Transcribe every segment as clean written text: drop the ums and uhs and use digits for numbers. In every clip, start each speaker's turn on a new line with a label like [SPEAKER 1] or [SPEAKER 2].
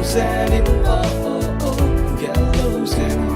[SPEAKER 1] Zenin, oh oh oh, yellow Zenin.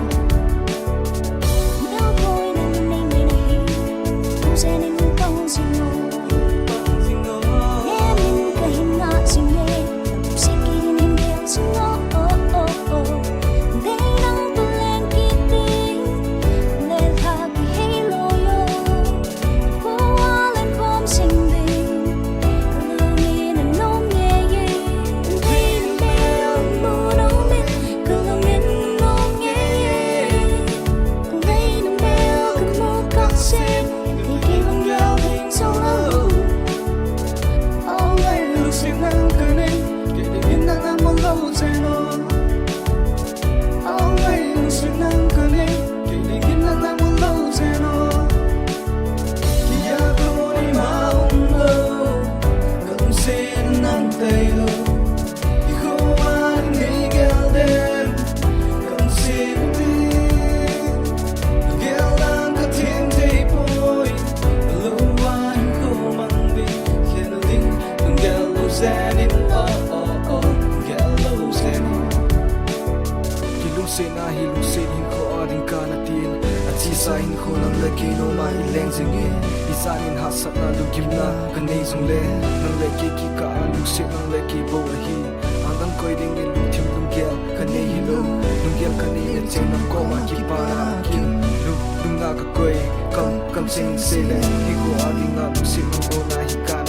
[SPEAKER 2] Sena hilung sen hin ko ading kanatin at sisa hin ko nang lagi no maileng zingi isanin hasat na lugim na kanay zong le nang lagi kika alung sen nang lagi bawahi andang koy ding ilutim lunggel kanay hilung lunggel kanay netsing nang ko makipara akin lung na kakoy kam sing sele hi ko ading na lung sen nang ko na hika